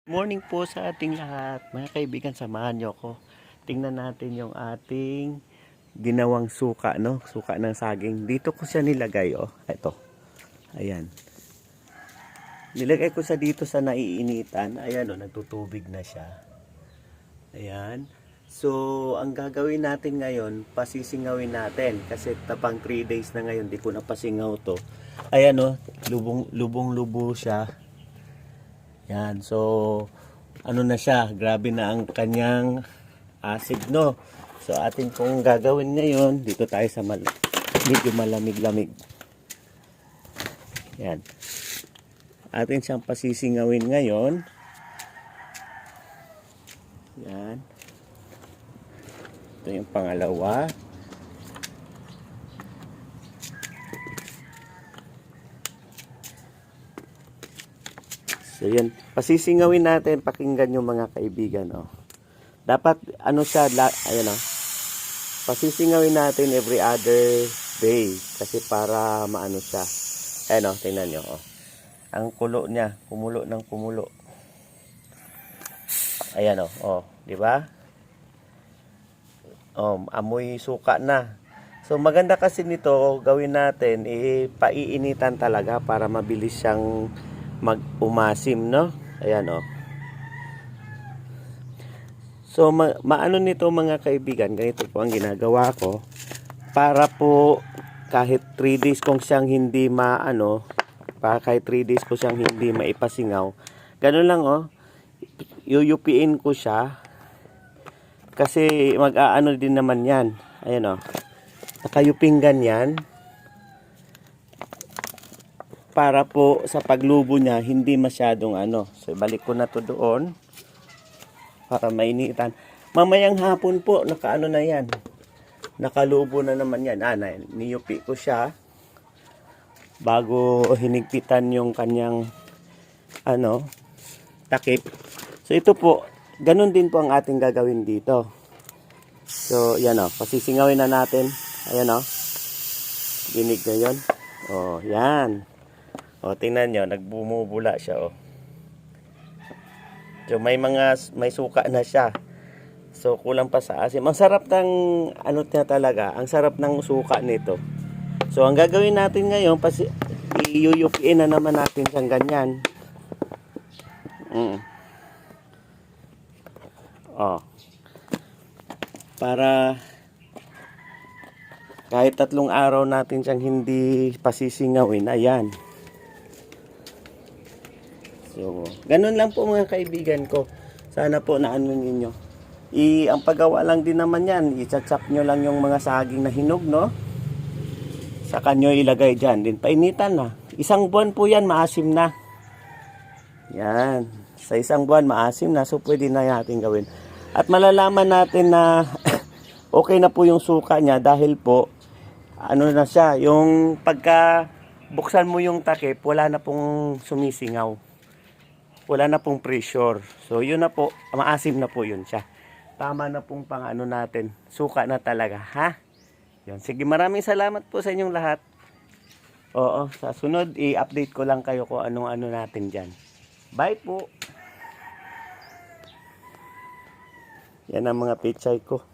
Morning po sa ating lahat. Mga kaibigan, samahan nyo ako. Tingnan natin yung ating ginawang suka, no? Suka ng saging. Dito ko siya nilagay, oh. Ito. Ayan. Nilagay ko siya dito sa naiinitan. Ayan, oh. Nagtutubig na siya. Ayan. So, ang gagawin natin ngayon, pasisingawin natin. Kasi tapang 3 days na ngayon, di ko na pasingaw to. Ayan, oh. Lubong-lubo siya. Yan, so ano na siya, grabe na ang kanyang acid, no? So atin pong gagawin ngayon, dito tayo sa medyo malamig-lamig. Yan. Atin siyang pasisingawin ngayon. Yan. Ito yung pangalawa. So yan, pasisingawin natin, pakinggan yung mga kaibigan, oh. Dapat ano siya, ayan, oh. Pasisingawin natin every other day kasi para maano siya. Ayan, oh, tingnan niyo, oh. Ang kulo niya, kumulo ng kumulo. Ayan, oh, di ba? Oh, amoy suka na. So maganda kasi nito, gawin natin, paiinitan talaga para mabilis siyang mag-umasim, no? Ayan, oh. So, maano nito mga kaibigan, ganito po ang ginagawa ko. Para po, kahit 3 days kong siyang hindi kahit 3 days ko siyang hindi maipasingaw. Ganun lang, oh. Yuyupiin ko siya. Kasi mag-aano din naman yan. Ayan, oh. Nakayuping ganyan. Para po sa paglubo niya, hindi masyadong So, balik ko na to doon. Para mainitan. Mamayang hapon po, nakaano na yan. Nakalubo na naman yan. Niyupi ko siya. Bago hinigpitan yung kanyang, takip. So, ito po, ganun din po ang ating gagawin dito. So, yan o. Pasisingawin na natin. Ayan o. Dinig na yun. O, yan. O, tingnan nyo, nagbumubula siya, o. So, may suka na siya. So, kulang pa sa asim. Ang sarap ng, niya talaga, ang sarap ng suka nito. So, ang gagawin natin ngayon, iyuyupiin na naman natin siyang ganyan. O. Para, kahit 3 araw natin siyang hindi pasisingawin, ayan. So, ganun lang po mga kaibigan ko. Sana po naano ninyo. Ang paggawa lang din naman yan, i-chop nyo lang yung mga saging na hinog, no? Saka nyo ilagay dyan. Din painitan na. 1 buwan po yan, maasim na. Yan. Sa 1 buwan, maasim na. So, pwede na natin gawin. At malalaman natin na okay na po yung suka niya dahil po, na siya, yung pagka buksan mo yung takip, wala na pong sumisingaw. Wala na pong pressure. So, yun na po. Maasim na po yun siya. Tama na pong natin. Suka na talaga, ha? Yun. Sige, maraming salamat po sa inyong lahat. Oo, sa sunod, i-update ko lang kayo kung anong natin dyan. Bye po. Yan ang mga pichay ko.